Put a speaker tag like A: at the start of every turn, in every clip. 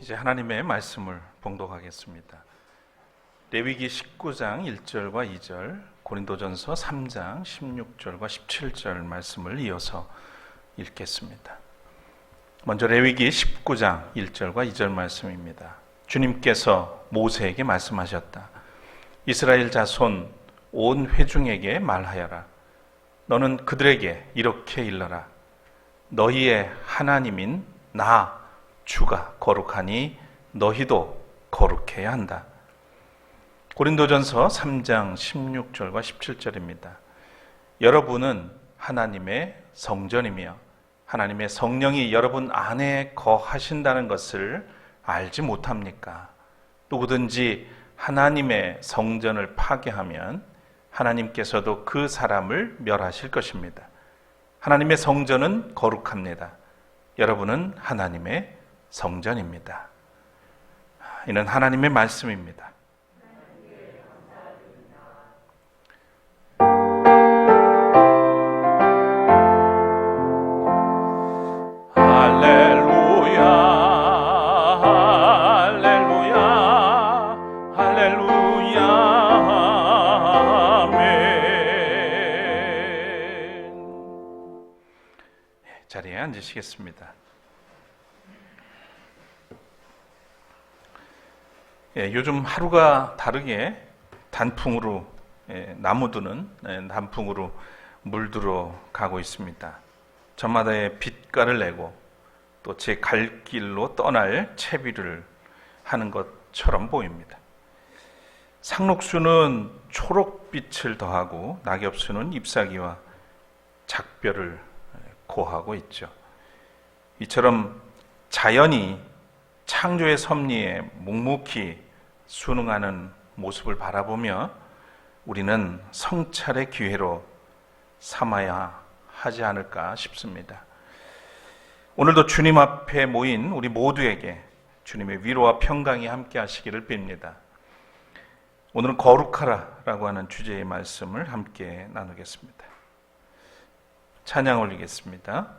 A: 이제 하나님의 말씀을 봉독하겠습니다. 레위기 19장 1절과 2절, 고린도전서 3장 16절과 17절 말씀을 이어서 읽겠습니다. 먼저 레위기 19장 1절과 2절 말씀입니다. 주님께서 모세에게 말씀하셨다. 이스라엘 자손 온 회중에게 말하여라. 너는 그들에게 이렇게 일러라. 너희의 하나님인 나 주가 거룩하니 너희도 거룩해야 한다. 고린도전서 3장 16절과 17절입니다. 여러분은 하나님의 성전이며 하나님의 성령이 여러분 안에 거하신다는 것을 알지 못합니까? 누구든지 하나님의 성전을 파괴하면 하나님께서도 그 사람을 멸하실 것입니다. 하나님의 성전은 거룩합니다. 여러분은 하나님의 성전입니다. 이는 하나님의 말씀입니다. 할렐루야, 할렐루야, 할렐루야, 아멘. 자리에 앉으시겠습니다. 요즘 하루가 다르게 단풍으로 나무들은 단풍으로 물들어 가고 있습니다. 저마다의 빛깔을 내고 또 제 갈 길로 떠날 채비를 하는 것처럼 보입니다. 상록수는 초록빛을 더하고 낙엽수는 잎사귀와 작별을 고하고 있죠. 이처럼 자연이 창조의 섭리에 묵묵히 순응하는 모습을 바라보며 우리는 성찰의 기회로 삼아야 하지 않을까 싶습니다. 오늘도 주님 앞에 모인 우리 모두에게 주님의 위로와 평강이 함께 하시기를 빕니다. 오늘은 거룩하라라고 하는 주제의 말씀을 함께 나누겠습니다. 찬양 올리겠습니다.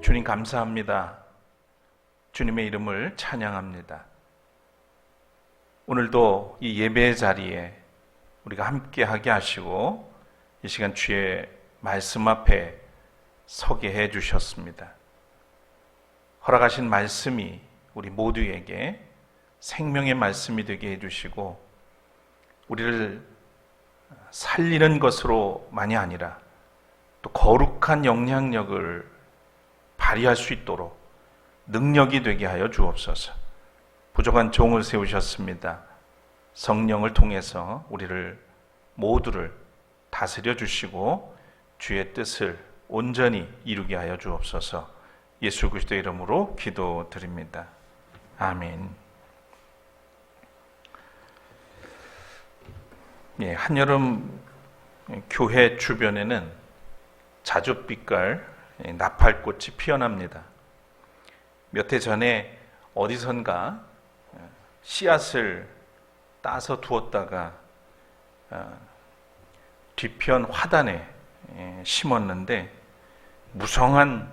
A: 주님 감사합니다. 주님의 이름을 찬양합니다. 오늘도 이 예배의 자리에 우리가 함께하게 하시고 이 시간 주의 말씀 앞에 서게 해 주셨습니다. 허락하신 말씀이 우리 모두에게 생명의 말씀이 되게 해주시고 우리를 살리는 것으로만이 아니라 또 거룩한 영향력을 발휘할 수 있도록 능력이 되게 하여 주옵소서. 부족한 종을 세우셨습니다. 성령을 통해서 우리를 모두를 다스려 주시고 주의 뜻을 온전히 이루게 하여 주옵소서. 예수 그리스도의 이름으로 기도드립니다. 아멘. 한여름 교회 주변에는 자줏빛깔 나팔꽃이 피어납니다. 몇 해 전에 어디선가 씨앗을 따서 두었다가 뒤편 화단에 심었는데 무성한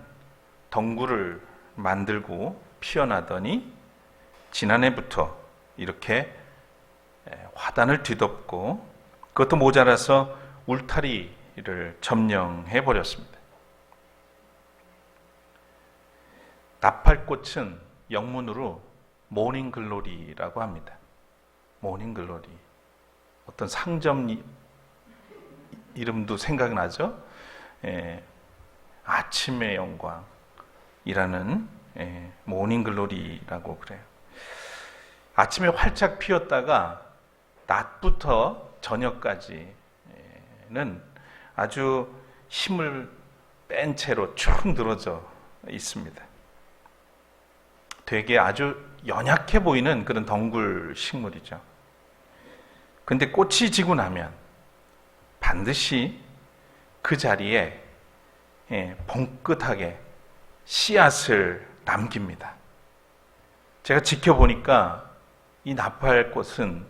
A: 덩굴을 만들고 피어나더니 지난해부터 이렇게 화단을 뒤덮고 그것도 모자라서 울타리를 점령해 버렸습니다. 나팔꽃은 영문으로 모닝글로리라고 합니다. 모닝글로리. 어떤 상점 이름도 생각나죠? 아침의 영광이라는 모닝글로리라고 그래요. 아침에 활짝 피었다가 낮부터 저녁까지는 아주 힘을 뺀 채로 쭉 늘어져 있습니다. 되게 아주 연약해 보이는 그런 덩굴 식물이죠. 근데 꽃이 지고 나면 반드시 그 자리에 봉긋하게 씨앗을 남깁니다. 제가 지켜보니까 이 나팔꽃은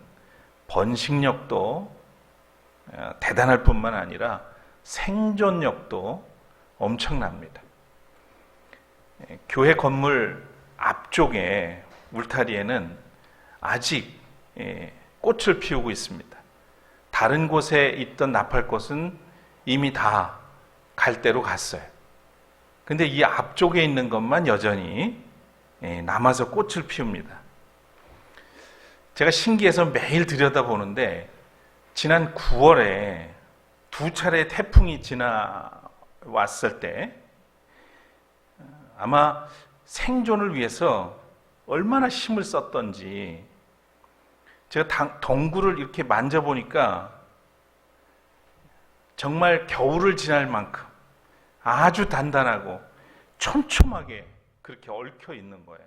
A: 번식력도 대단할 뿐만 아니라 생존력도 엄청납니다. 교회 건물 앞쪽에 울타리에는 아직 꽃을 피우고 있습니다. 다른 곳에 있던 나팔꽃은 이미 다 갈대로 갔어요. 근데 이 앞쪽에 있는 것만 여전히 남아서 꽃을 피웁니다. 제가 신기해서 매일 들여다보는데 지난 9월에 2차례 태풍이 지나왔을 때 아마 생존을 위해서 얼마나 힘을 썼던지 제가 덩굴을 이렇게 만져보니까 정말 겨울을 지날 만큼 아주 단단하고 촘촘하게 그렇게 얽혀 있는 거예요.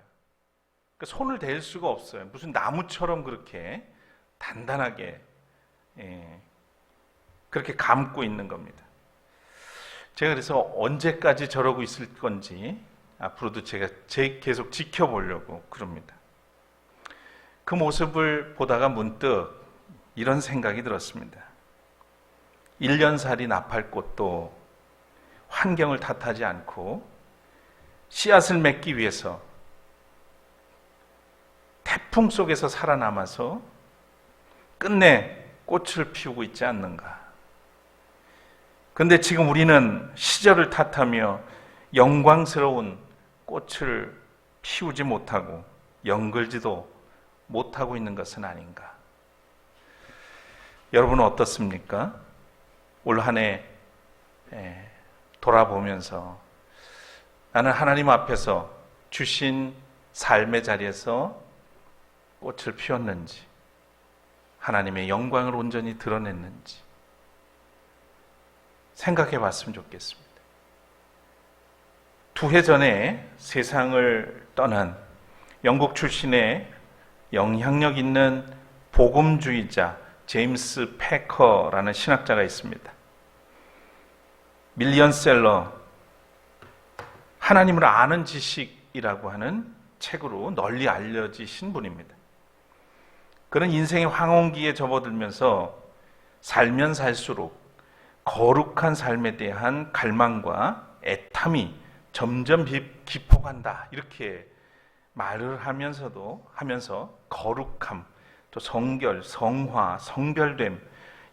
A: 그러니까 손을 댈 수가 없어요. 무슨 나무처럼 그렇게 단단하게 그렇게 감고 있는 겁니다. 제가 그래서 언제까지 저러고 있을 건지 앞으로도 제가 계속 지켜보려고 그럽니다. 그 모습을 보다가 문득 이런 생각이 들었습니다. 1년살이 나팔꽃도 환경을 탓하지 않고 씨앗을 맺기 위해서 태풍 속에서 살아남아서 끝내 꽃을 피우고 있지 않는가. 그런데 지금 우리는 시절을 탓하며 영광스러운 꽃을 피우지 못하고 연글지도 못하고 있는 것은 아닌가. 여러분은 어떻습니까? 올 한 해 돌아보면서 나는 하나님 앞에서 주신 삶의 자리에서 꽃을 피웠는지, 하나님의 영광을 온전히 드러냈는지 생각해 봤으면 좋겠습니다. 2해 전에 세상을 떠난 영국 출신의 영향력 있는 복음주의자 제임스 패커라는 신학자가 있습니다. 밀리언셀러 하나님을 아는 지식이라고 하는 책으로 널리 알려지신 분입니다. 그는 인생의 황혼기에 접어들면서 살면 살수록 거룩한 삶에 대한 갈망과 애탐이 점점 깊어간다, 이렇게 말을 하면서 거룩함, 또 성결, 성화, 성별됨,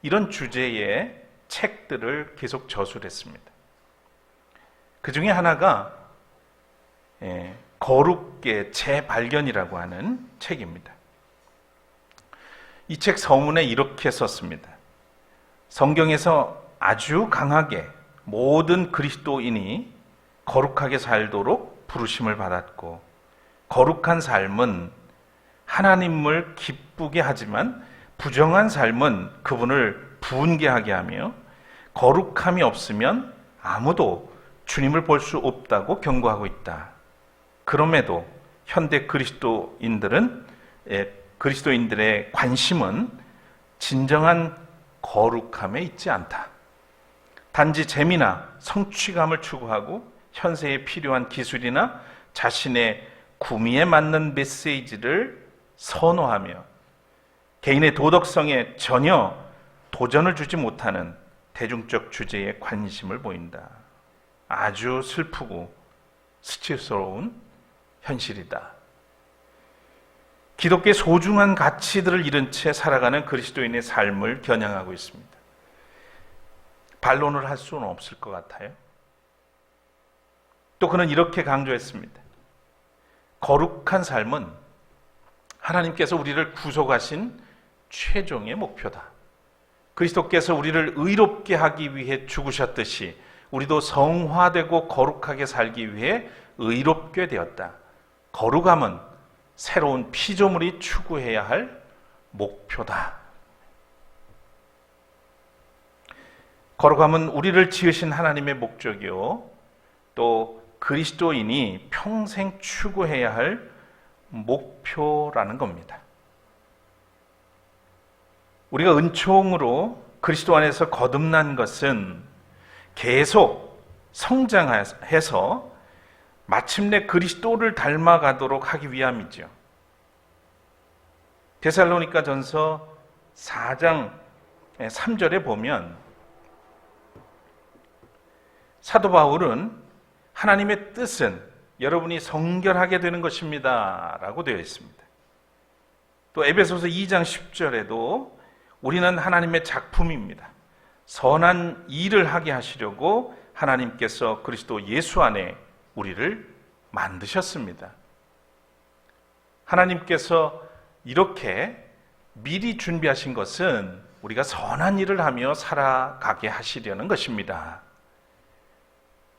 A: 이런 주제의 책들을 계속 저술했습니다. 그 중에 하나가 거룩의 재발견이라고 하는 책입니다. 이 책 서문에 이렇게 썼습니다. 성경에서 아주 강하게 모든 그리스도인이 거룩하게 살도록 부르심을 받았고, 거룩한 삶은 하나님을 기쁘게 하지만 부정한 삶은 그분을 분개하게 하며, 거룩함이 없으면 아무도 주님을 볼 수 없다고 경고하고 있다. 그럼에도 현대 그리스도인들의 관심은 진정한 거룩함에 있지 않다. 단지 재미나 성취감을 추구하고 현세에 필요한 기술이나 자신의 구미에 맞는 메시지를 선호하며 개인의 도덕성에 전혀 도전을 주지 못하는 대중적 주제에 관심을 보인다. 아주 슬프고 수치스러운 현실이다. 기독교의 소중한 가치들을 잃은 채 살아가는 그리스도인의 삶을 겨냥하고 있습니다. 반론을 할 수는 없을 것 같아요. 또 그는 이렇게 강조했습니다. 거룩한 삶은 하나님께서 우리를 구속하신 최종의 목표다. 그리스도께서 우리를 의롭게 하기 위해 죽으셨듯이 우리도 성화되고 거룩하게 살기 위해 의롭게 되었다. 거룩함은 새로운 피조물이 추구해야 할 목표다. 거룩함은 우리를 지으신 하나님의 목적이요, 또 그리스도인이 평생 추구해야 할 목표라는 겁니다. 우리가 은총으로 그리스도 안에서 거듭난 것은 계속 성장해서 마침내 그리스도를 닮아가도록 하기 위함이죠. 데살로니가 전서 4장 3절에 보면 사도 바울은 하나님의 뜻은 여러분이 성결하게 되는 것입니다 라고 되어 있습니다. 또 에베소서 2장 10절에도 우리는 하나님의 작품입니다. 선한 일을 하게 하시려고 하나님께서 그리스도 예수 안에 우리를 만드셨습니다. 하나님께서 이렇게 미리 준비하신 것은 우리가 선한 일을 하며 살아가게 하시려는 것입니다.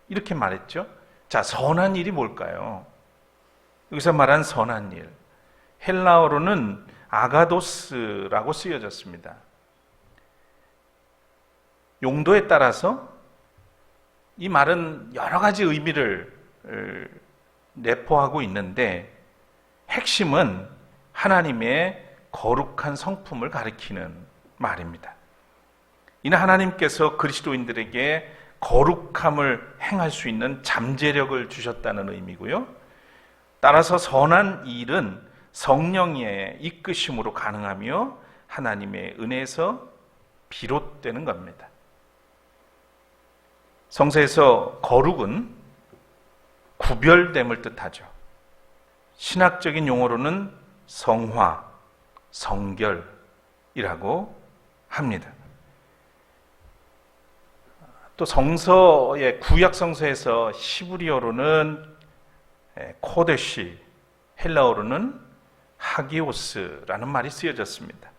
A: 이렇게 말했죠. 자, 선한 일이 뭘까요? 여기서 말한 선한 일, 헬라어로는 아가도스라고 쓰여졌습니다. 용도에 따라서 이 말은 여러 가지 의미를 내포하고 있는데 핵심은 하나님의 거룩한 성품을 가리키는 말입니다. 이는 하나님께서 그리스도인들에게 거룩함을 행할 수 있는 잠재력을 주셨다는 의미고요. 따라서 선한 일은 성령의 이끄심으로 가능하며 하나님의 은혜에서 비롯되는 겁니다. 성서에서 거룩은 구별됨을 뜻하죠. 신학적인 용어로는 성화, 성결이라고 합니다. 또 성서의 구약 성서에서 히브리어로는 코데시, 헬라어로는 하기오스라는 말이 쓰여졌습니다.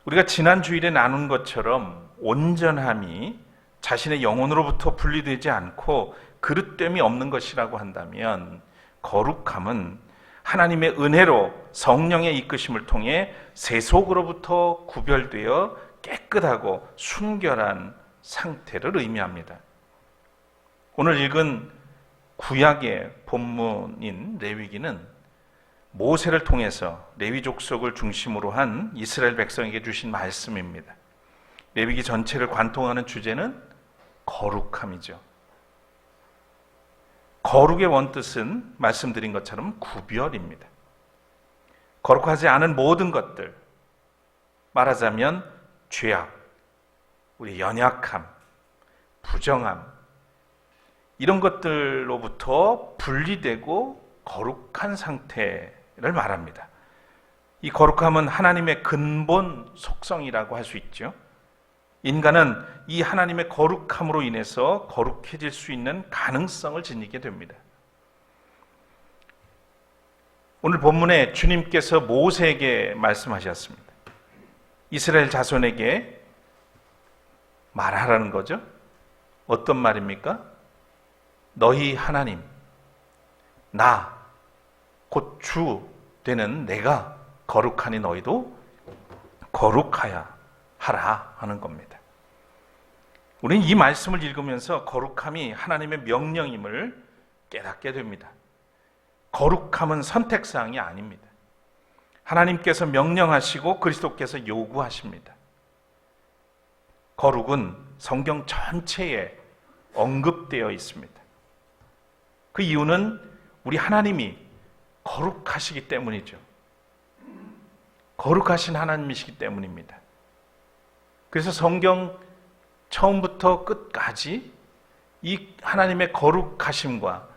A: 우리가 지난 주일에 나눈 것처럼 온전함이 자신의 영혼으로부터 분리되지 않고 그릇됨이 없는 것이라고 한다면 거룩함은 하나님의 은혜로 성령의 이끄심을 통해 세속으로부터 구별되어 깨끗하고 순결한 상태를 의미합니다. 오늘 읽은 구약의 본문인 레위기는 모세를 통해서 레위 족속을 중심으로 한 이스라엘 백성에게 주신 말씀입니다. 레위기 전체를 관통하는 주제는 거룩함이죠. 거룩의 원뜻은 말씀드린 것처럼 구별입니다. 거룩하지 않은 모든 것들, 말하자면 죄악, 우리 연약함, 부정함, 이런 것들로부터 분리되고 거룩한 상태를 말합니다. 이 거룩함은 하나님의 근본 속성이라고 할 수 있죠. 인간은 이 하나님의 거룩함으로 인해서 거룩해질 수 있는 가능성을 지니게 됩니다. 오늘 본문에 주님께서 모세에게 말씀하셨습니다. 이스라엘 자손에게 말하라는 거죠. 어떤 말입니까? 너희 하나님, 나, 곧 주 되는 내가 거룩하니 너희도 거룩하야 하라 하는 겁니다. 우리는 이 말씀을 읽으면서 거룩함이 하나님의 명령임을 깨닫게 됩니다. 거룩함은 선택사항이 아닙니다. 하나님께서 명령하시고 그리스도께서 요구하십니다. 거룩은 성경 전체에 언급되어 있습니다. 그 이유는 우리 하나님이 거룩하시기 때문이죠. 거룩하신 하나님이시기 때문입니다. 그래서 성경 처음부터 끝까지 이 하나님의 거룩하심과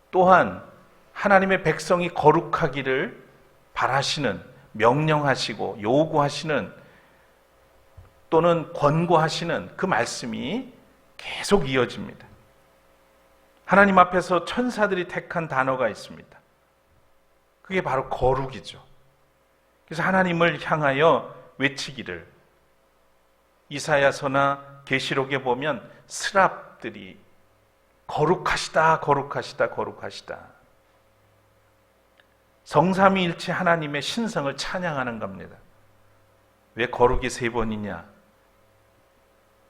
A: 또한 하나님의 백성이 거룩하기를 바라시는, 명령하시고 요구하시는 또는 권고하시는 그 말씀이 계속 이어집니다. 하나님 앞에서 천사들이 택한 단어가 있습니다. 그게 바로 거룩이죠. 그래서 하나님을 향하여 외치기를 이사야서나 계시록에 보면 스랍들이 거룩하시다, 거룩하시다, 거룩하시다. 성삼위일체 하나님의 신성을 찬양하는 겁니다. 왜 거룩이 세 번이냐?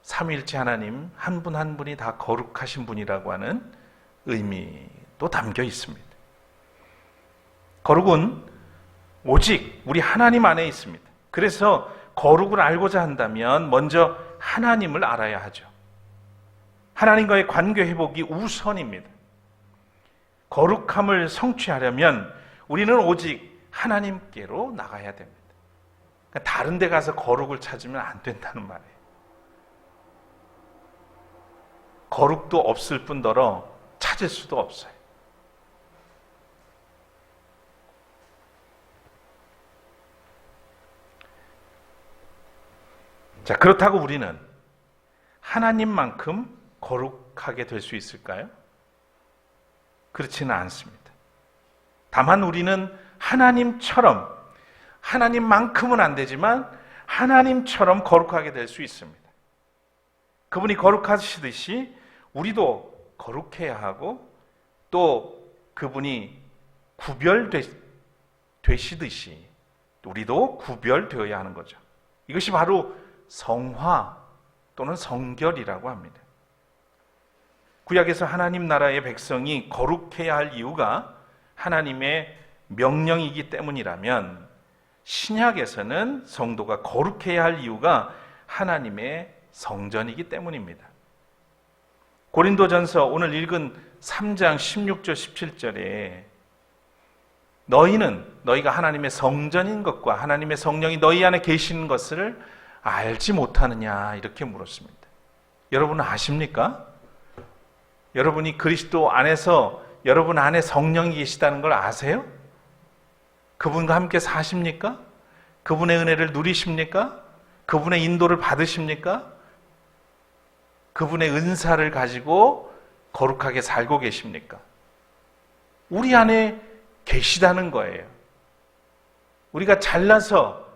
A: 삼위일체 하나님 한 분 한 분이 다 거룩하신 분이라고 하는 의미도 담겨 있습니다. 거룩은 오직 우리 하나님 안에 있습니다. 그래서 거룩을 알고자 한다면 먼저 하나님을 알아야 하죠. 하나님과의 관계 회복이 우선입니다. 거룩함을 성취하려면 우리는 오직 하나님께로 나가야 됩니다. 그러니까 다른 데 가서 거룩을 찾으면 안 된다는 말이에요. 거룩도 없을 뿐더러 찾을 수도 없어요. 자, 그렇다고 우리는 하나님만큼 거룩하게 될 수 있을까요? 그렇지는 않습니다. 다만 우리는 하나님처럼, 하나님만큼은 안 되지만 하나님처럼 거룩하게 될 수 있습니다. 그분이 거룩하시듯이 우리도 거룩해야 하고, 또 그분이 구별되시듯이 우리도 구별되어야 하는 거죠. 이것이 바로 성화 또는 성결이라고 합니다. 구약에서 하나님 나라의 백성이 거룩해야 할 이유가 하나님의 명령이기 때문이라면, 신약에서는 성도가 거룩해야 할 이유가 하나님의 성전이기 때문입니다. 고린도전서 오늘 읽은 3장 16절 17절에 너희가 하나님의 성전인 것과 하나님의 성령이 너희 안에 계시는 것을 알지 못하느냐, 이렇게 물었습니다. 여러분은 아십니까? 여러분이 그리스도 안에서 여러분 안에 성령이 계시다는 걸 아세요? 그분과 함께 사십니까? 그분의 은혜를 누리십니까? 그분의 인도를 받으십니까? 그분의 은사를 가지고 거룩하게 살고 계십니까? 우리 안에 계시다는 거예요. 우리가 잘나서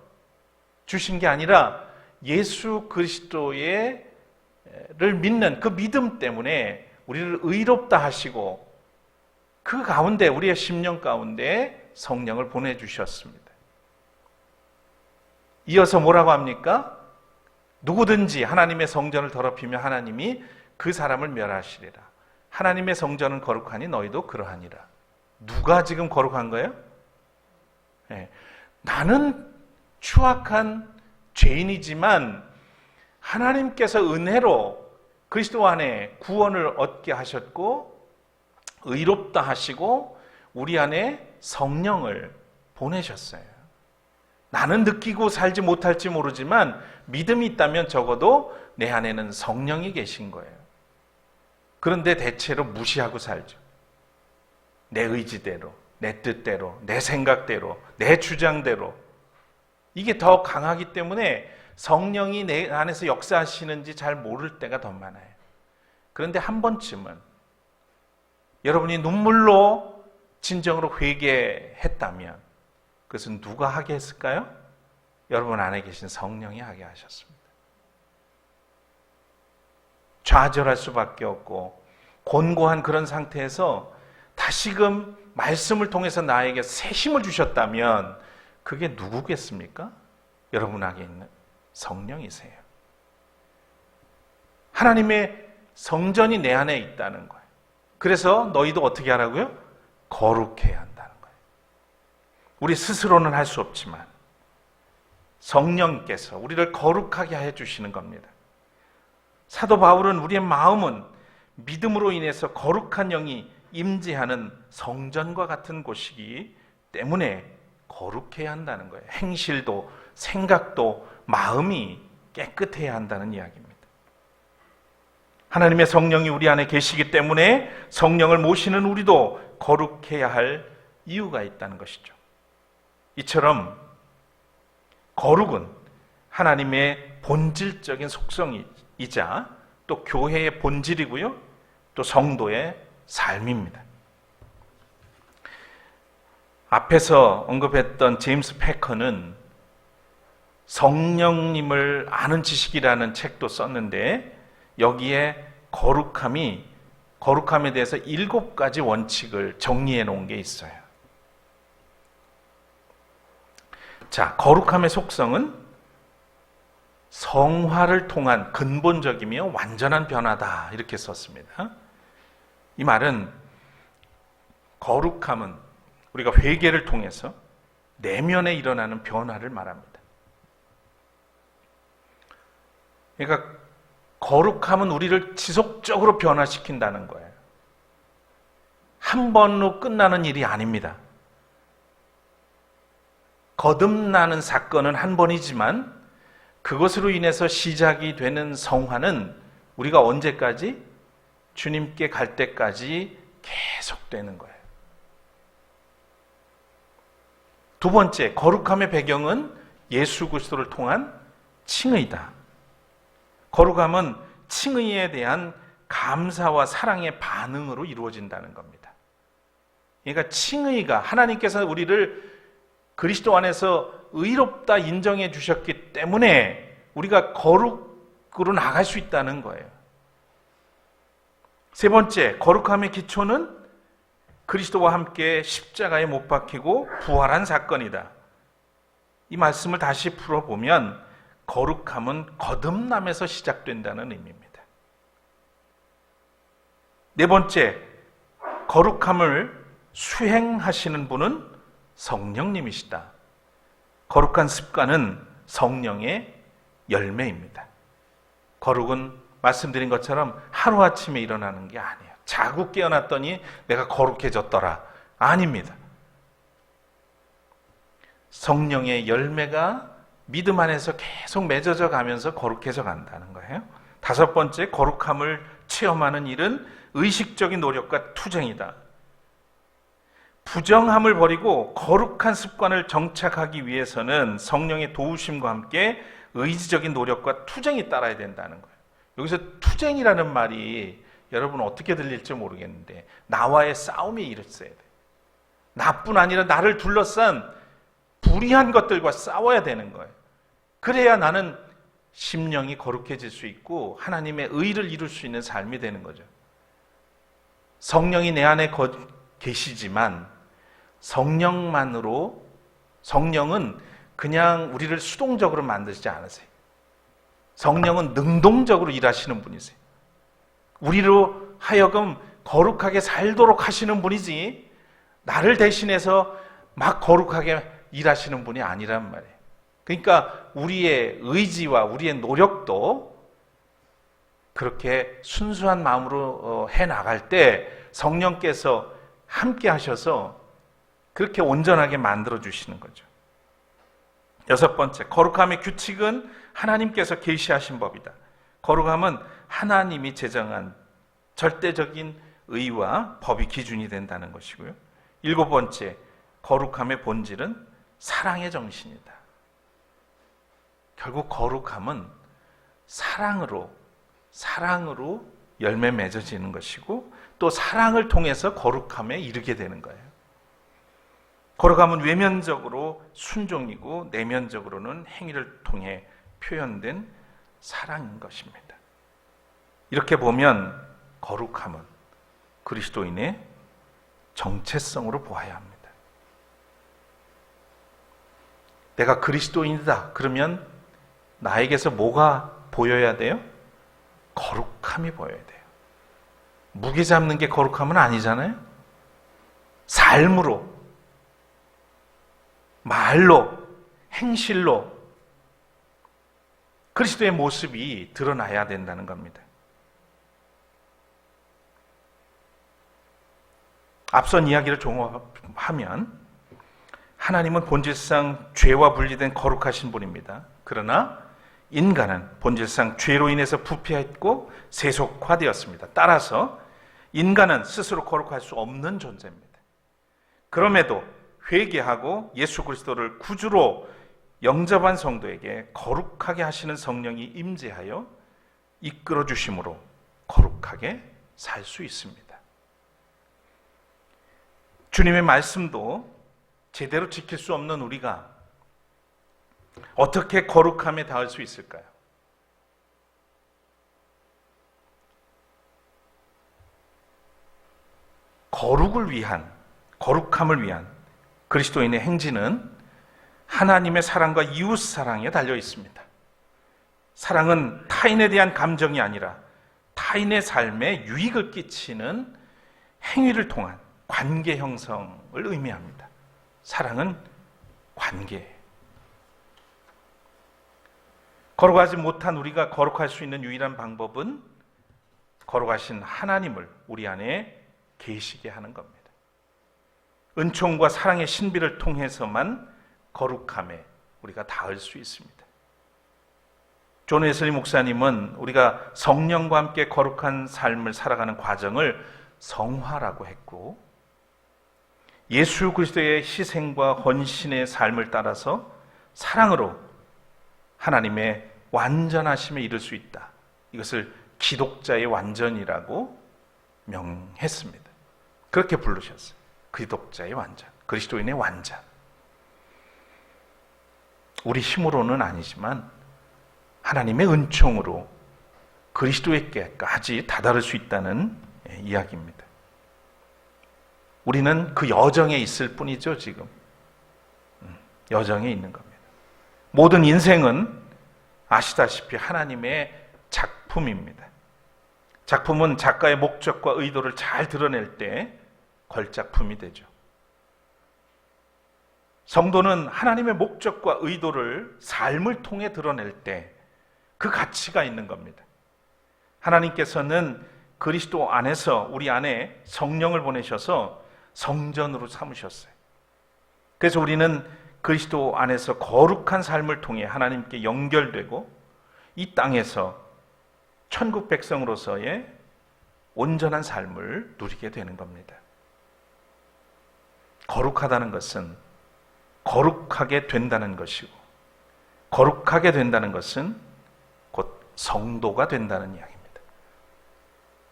A: 주신 게 아니라 예수 그리스도를 믿는 그 믿음 때문에 우리를 의롭다 하시고, 그 가운데 우리의 심령 가운데 성령을 보내주셨습니다. 이어서 뭐라고 합니까? 누구든지 하나님의 성전을 더럽히면 하나님이 그 사람을 멸하시리라. 하나님의 성전은 거룩하니 너희도 그러하니라. 누가 지금 거룩한 거예요? 네. 나는 추악한 죄인이지만 하나님께서 은혜로 그리스도 안에 구원을 얻게 하셨고 의롭다 하시고 우리 안에 성령을 보내셨어요. 나는 느끼고 살지 못할지 모르지만 믿음이 있다면 적어도 내 안에는 성령이 계신 거예요. 그런데 대체로 무시하고 살죠. 내 의지대로, 내 뜻대로, 내 생각대로, 내 주장대로. 이게 더 강하기 때문에 성령이 내 안에서 역사하시는지 잘 모를 때가 더 많아요. 그런데 한 번쯤은 여러분이 눈물로 진정으로 회개했다면 그것은 누가 하게 했을까요? 여러분 안에 계신 성령이 하게 하셨습니다. 좌절할 수밖에 없고 곤고한 그런 상태에서 다시금 말씀을 통해서 나에게 새 힘을 주셨다면 그게 누구겠습니까? 여러분 안에 있는 성령이세요. 하나님의 성전이 내 안에 있다는 거예요. 그래서 너희도 어떻게 하라고요? 거룩해야 한다는 거예요. 우리 스스로는 할 수 없지만 성령께서 우리를 거룩하게 해주시는 겁니다. 사도 바울은 우리의 마음은 믿음으로 인해서 거룩한 영이 임재하는 성전과 같은 곳이기 때문에 거룩해야 한다는 거예요. 행실도 생각도 마음이 깨끗해야 한다는 이야기입니다. 하나님의 성령이 우리 안에 계시기 때문에 성령을 모시는 우리도 거룩해야 할 이유가 있다는 것이죠. 이처럼 거룩은 하나님의 본질적인 속성이자 또 교회의 본질이고요, 또 성도의 삶입니다. 앞에서 언급했던 제임스 패커는 성령님을 아는 지식이라는 책도 썼는데 여기에 거룩함에 대해서 7가지 원칙을 정리해 놓은 게 있어요. 자, 거룩함의 속성은 성화를 통한 근본적이며 완전한 변화다, 이렇게 썼습니다. 이 말은 거룩함은 우리가 회개를 통해서 내면에 일어나는 변화를 말합니다. 그러니까 거룩함은 우리를 지속적으로 변화시킨다는 거예요. 한 번으로 끝나는 일이 아닙니다. 거듭나는 사건은 한 번이지만 그것으로 인해서 시작이 되는 성화는 우리가 언제까지? 주님께 갈 때까지 계속되는 거예요. 두 번째, 거룩함의 배경은 예수 그리스도를 통한 칭의다. 거룩함은 칭의에 대한 감사와 사랑의 반응으로 이루어진다는 겁니다. 그러니까 칭의가, 하나님께서 우리를 그리스도 안에서 의롭다 인정해 주셨기 때문에 우리가 거룩으로 나갈 수 있다는 거예요. 세 번째, 거룩함의 기초는 그리스도와 함께 십자가에 못 박히고 부활한 사건이다. 이 말씀을 다시 풀어보면 거룩함은 거듭남에서 시작된다는 의미입니다. 네 번째, 거룩함을 수행하시는 분은 성령님이시다. 거룩한 습관은 성령의 열매입니다. 거룩은 말씀드린 것처럼 하루아침에 일어나는 게 아니에요. 자고 깨어났더니 내가 거룩해졌더라. 아닙니다. 성령의 열매가 믿음 안에서 계속 맺어져 가면서 거룩해져 간다는 거예요. 다섯 번째, 거룩함을 체험하는 일은 의식적인 노력과 투쟁이다. 부정함을 버리고 거룩한 습관을 정착하기 위해서는 성령의 도우심과 함께 의지적인 노력과 투쟁이 따라야 된다는 거예요. 여기서 투쟁이라는 말이 여러분 어떻게 들릴지 모르겠는데 나와의 싸움이 있어야 돼요. 나뿐 아니라 나를 둘러싼 불의한 것들과 싸워야 되는 거예요. 그래야 나는 심령이 거룩해질 수 있고 하나님의 의를 이룰 수 있는 삶이 되는 거죠. 성령이 내 안에 계시지만 성령은 그냥 우리를 수동적으로 만드시지 않으세요. 성령은 능동적으로 일하시는 분이세요. 우리로 하여금 거룩하게 살도록 하시는 분이지 나를 대신해서 막 거룩하게 일하시는 분이 아니란 말이에요. 그러니까 우리의 의지와 우리의 노력도 그렇게 순수한 마음으로 해나갈 때 성령께서 함께 하셔서 그렇게 온전하게 만들어주시는 거죠. 여섯 번째, 거룩함의 규칙은 하나님께서 계시하신 법이다. 거룩함은 하나님이 제정한 절대적인 의와 법이 기준이 된다는 것이고요. 일곱 번째, 거룩함의 본질은 사랑의 정신이다. 결국 거룩함은 사랑으로 열매 맺어지는 것이고 또 사랑을 통해서 거룩함에 이르게 되는 거예요. 거룩함은 외면적으로 순종이고 내면적으로는 행위를 통해 표현된 사랑인 것입니다. 이렇게 보면 거룩함은 그리스도인의 정체성으로 보아야 합니다. 내가 그리스도인이다 그러면 나에게서 뭐가 보여야 돼요? 거룩함이 보여야 돼요. 무게 잡는 게 거룩함은 아니잖아요. 삶으로, 말로, 행실로 그리스도의 모습이 드러나야 된다는 겁니다. 앞선 이야기를 종합하면 하나님은 본질상 죄와 분리된 거룩하신 분입니다. 그러나 인간은 본질상 죄로 인해서 부패했고 세속화되었습니다. 따라서 인간은 스스로 거룩할 수 없는 존재입니다. 그럼에도 회개하고 예수 그리스도를 구주로 영접한 성도에게 거룩하게 하시는 성령이 임재하여 이끌어 주심으로 거룩하게 살 수 있습니다. 주님의 말씀도 제대로 지킬 수 없는 우리가 어떻게 거룩함에 닿을 수 있을까요? 거룩함을 위한 그리스도인의 행진은 하나님의 사랑과 이웃 사랑에 달려 있습니다. 사랑은 타인에 대한 감정이 아니라 타인의 삶에 유익을 끼치는 행위를 통한 관계 형성을 의미합니다. 사랑은 관계예요. 거룩하지 못한 우리가 거룩할 수 있는 유일한 방법은 거룩하신 하나님을 우리 안에 계시게 하는 겁니다. 은총과 사랑의 신비를 통해서만 거룩함에 우리가 닿을 수 있습니다. 존 웨슬리 목사님은 우리가 성령과 함께 거룩한 삶을 살아가는 과정을 성화라고 했고, 예수 그리스도의 희생과 헌신의 삶을 따라서 사랑으로 하나님의 완전하심에 이를 수 있다. 이것을 기독자의 완전이라고 명했습니다. 그렇게 부르셨어요. 기독자의 완전, 그리스도인의 완전. 우리 힘으로는 아니지만 하나님의 은총으로 그리스도에게까지 다다를 수 있다는 이야기입니다. 우리는 그 여정에 있을 뿐이죠, 지금. 여정에 있는 겁니다. 모든 인생은 아시다시피 하나님의 작품입니다. 작품은 작가의 목적과 의도를 잘 드러낼 때 걸작품이 되죠. 성도는 하나님의 목적과 의도를 삶을 통해 드러낼 때 그 가치가 있는 겁니다. 하나님께서는 그리스도 안에서 우리 안에 성령을 보내셔서 성전으로 삼으셨어요. 그래서 우리는 그리스도 안에서 거룩한 삶을 통해 하나님께 연결되고 이 땅에서 천국 백성으로서의 온전한 삶을 누리게 되는 겁니다. 거룩하다는 것은 거룩하게 된다는 것이고, 거룩하게 된다는 것은 곧 성도가 된다는 이야기입니다.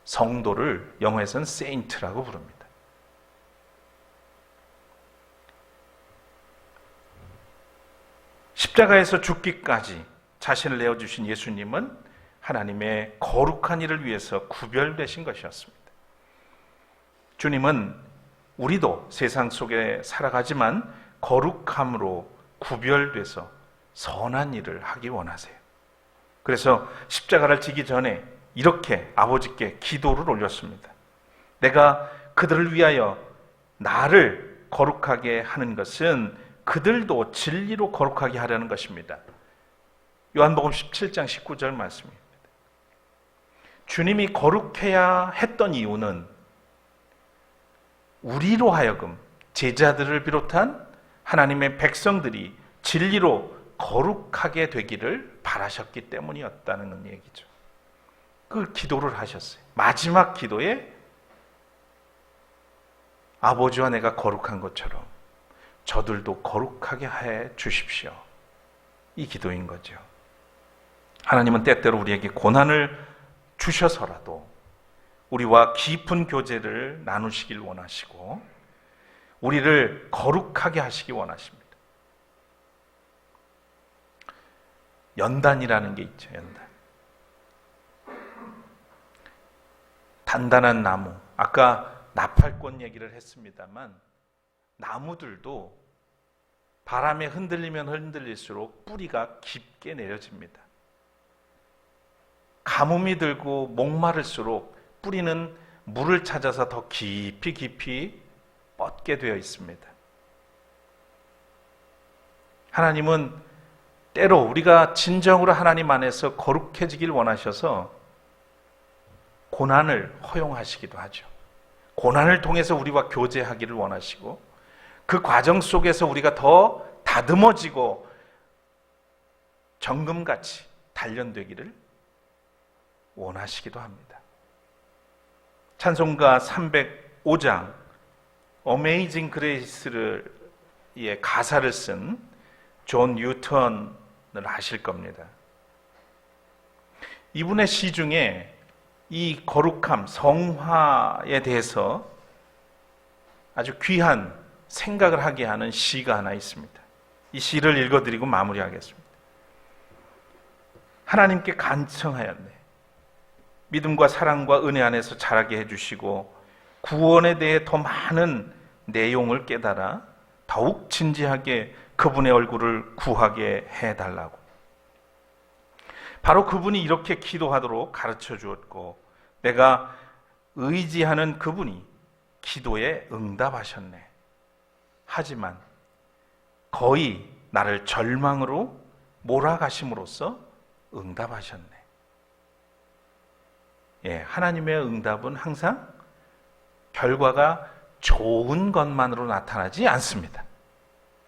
A: 성도를 영어에서는 세인트라고 부릅니다. 십자가에서 죽기까지 자신을 내어주신 예수님은 하나님의 거룩한 일을 위해서 구별되신 것이었습니다. 주님은 우리도 세상 속에 살아가지만 거룩함으로 구별돼서 선한 일을 하기 원하세요. 그래서 십자가를 지기 전에 이렇게 아버지께 기도를 올렸습니다. 내가 그들을 위하여 나를 거룩하게 하는 것은 그들도 진리로 거룩하게 하려는 것입니다. 요한복음 17장 19절 말씀입니다. 주님이 거룩해야 했던 이유는 우리로 하여금 제자들을 비롯한 하나님의 백성들이 진리로 거룩하게 되기를 바라셨기 때문이었다는 얘기죠. 그 기도를 하셨어요. 마지막 기도에 아버지와 내가 거룩한 것처럼 저들도 거룩하게 해 주십시오. 이 기도인 거죠. 하나님은 때때로 우리에게 고난을 주셔서라도 우리와 깊은 교제를 나누시길 원하시고 우리를 거룩하게 하시기 원하십니다. 연단이라는 게 있죠. 연단. 단단한 나무. 아까 나팔꽃 얘기를 했습니다만 나무들도 바람에 흔들리면 흔들릴수록 뿌리가 깊게 내려집니다. 가뭄이 들고 목마를수록 뿌리는 물을 찾아서 더 깊이 뻗게 되어 있습니다. 하나님은 때로 우리가 진정으로 하나님 안에서 거룩해지길 원하셔서 고난을 허용하시기도 하죠. 고난을 통해서 우리와 교제하기를 원하시고 그 과정 속에서 우리가 더 다듬어지고 정금같이 단련되기를 원하시기도 합니다. 찬송가 305장 어메이징 그레이스의 가사를 쓴 존 뉴턴을 아실 겁니다. 이분의 시 중에 이 거룩함, 성화에 대해서 아주 귀한 생각을 하게 하는 시가 하나 있습니다. 이 시를 읽어드리고 마무리하겠습니다. 하나님께 간청하였네. 믿음과 사랑과 은혜 안에서 자라게 해주시고 구원에 대해 더 많은 내용을 깨달아 더욱 진지하게 그분의 얼굴을 구하게 해달라고. 바로 그분이 이렇게 기도하도록 가르쳐 주었고 내가 의지하는 그분이 기도에 응답하셨네. 하지만 거의 나를 절망으로 몰아가심으로써 응답하셨네. 하나님의 응답은 항상 결과가 좋은 것만으로 나타나지 않습니다.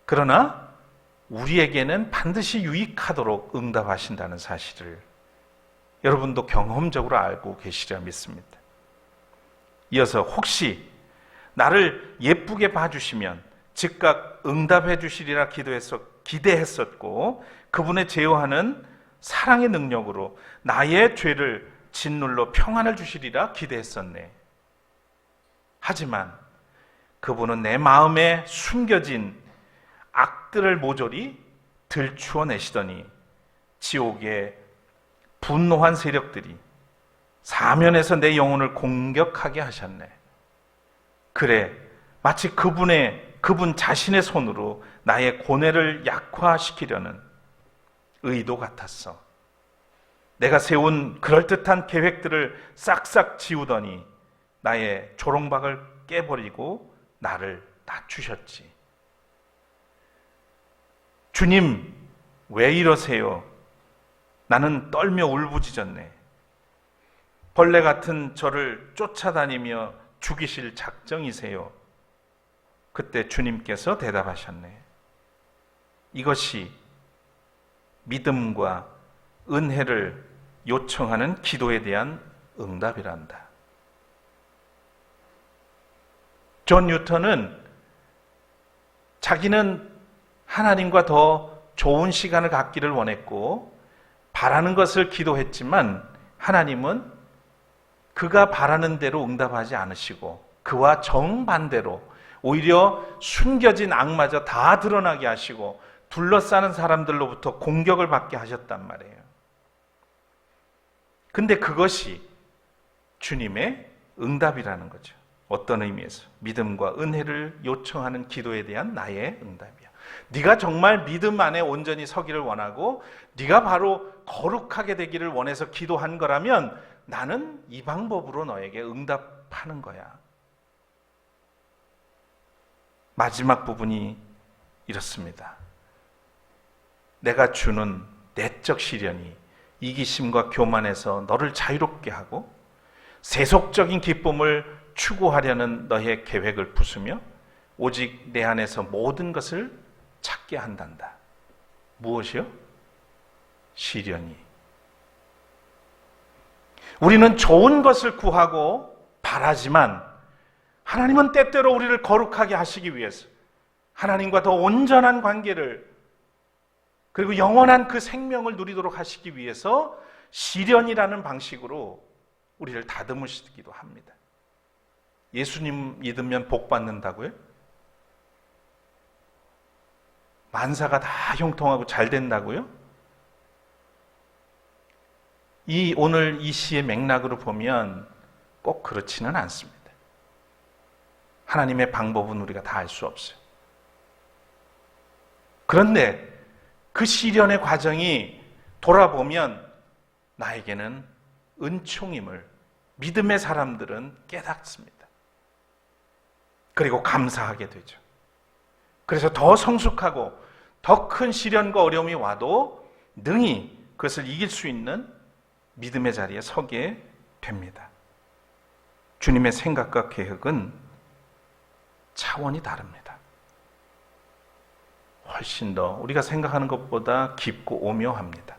A: 그러나 우리에게는 반드시 유익하도록 응답하신다는 사실을 여러분도 경험적으로 알고 계시리라 믿습니다. 이어서 혹시 나를 예쁘게 봐주시면 즉각 응답해 주시리라 기대했었고 그분의 제어하는 사랑의 능력으로 나의 죄를 짓눌러 평안을 주시리라 기대했었네. 하지만 그분은 내 마음에 숨겨진 악들을 모조리 들추어내시더니 지옥의 분노한 세력들이 사면에서 내 영혼을 공격하게 하셨네. 그래, 마치 그분 자신의 손으로 나의 고뇌를 약화시키려는 의도 같았어. 내가 세운 그럴듯한 계획들을 싹싹 지우더니 나의 조롱박을 깨버리고 나를 낮추셨지. 주님, 왜 이러세요? 나는 떨며 울부짖었네. 벌레 같은 저를 쫓아다니며 죽이실 작정이세요? 그때 주님께서 대답하셨네. 이것이 믿음과 은혜를 요청하는 기도에 대한 응답이란다. 존 뉴턴은 자기는 하나님과 더 좋은 시간을 갖기를 원했고 바라는 것을 기도했지만 하나님은 그가 바라는 대로 응답하지 않으시고 그와 정반대로 오히려 숨겨진 악마저 다 드러나게 하시고 둘러싸는 사람들로부터 공격을 받게 하셨단 말이에요. 근데 그것이 주님의 응답이라는 거죠. 어떤 의미에서 믿음과 은혜를 요청하는 기도에 대한 나의 응답이야. 네가 정말 믿음 안에 온전히 서기를 원하고 네가 바로 거룩하게 되기를 원해서 기도한 거라면 나는 이 방법으로 너에게 응답하는 거야. 마지막 부분이 이렇습니다. 내가 주는 내적 시련이 이기심과 교만에서 너를 자유롭게 하고 세속적인 기쁨을 추구하려는 너의 계획을 부수며 오직 내 안에서 모든 것을 찾게 한단다. 무엇이요? 시련이. 우리는 좋은 것을 구하고 바라지만 하나님은 때때로 우리를 거룩하게 하시기 위해서 하나님과 더 온전한 관계를 그리고 영원한 그 생명을 누리도록 하시기 위해서 시련이라는 방식으로 우리를 다듬으시기도 합니다. 예수님 믿으면 복 받는다고요? 만사가 다 형통하고 잘 된다고요? 오늘 이 시의 맥락으로 보면 꼭 그렇지는 않습니다. 하나님의 방법은 우리가 다 알 수 없어요. 그런데 그 시련의 과정이 돌아보면 나에게는 은총임을 믿음의 사람들은 깨닫습니다. 그리고 감사하게 되죠. 그래서 더 성숙하고 더 큰 시련과 어려움이 와도 능히 그것을 이길 수 있는 믿음의 자리에 서게 됩니다. 주님의 생각과 계획은 차원이 다릅니다. 훨씬 더 우리가 생각하는 것보다 깊고 오묘합니다.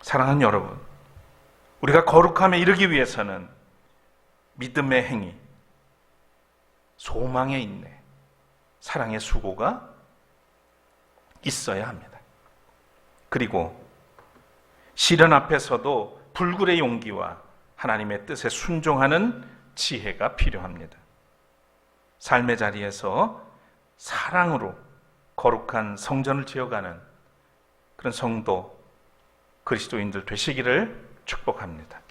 A: 사랑하는 여러분, 우리가 거룩함에 이르기 위해서는 믿음의 행위, 소망의 인내, 사랑의 수고가 있어야 합니다. 그리고 시련 앞에서도 불굴의 용기와 하나님의 뜻에 순종하는 지혜가 필요합니다. 삶의 자리에서 사랑으로 거룩한 성전을 지어가는 그런 성도 그리스도인들 되시기를 축복합니다.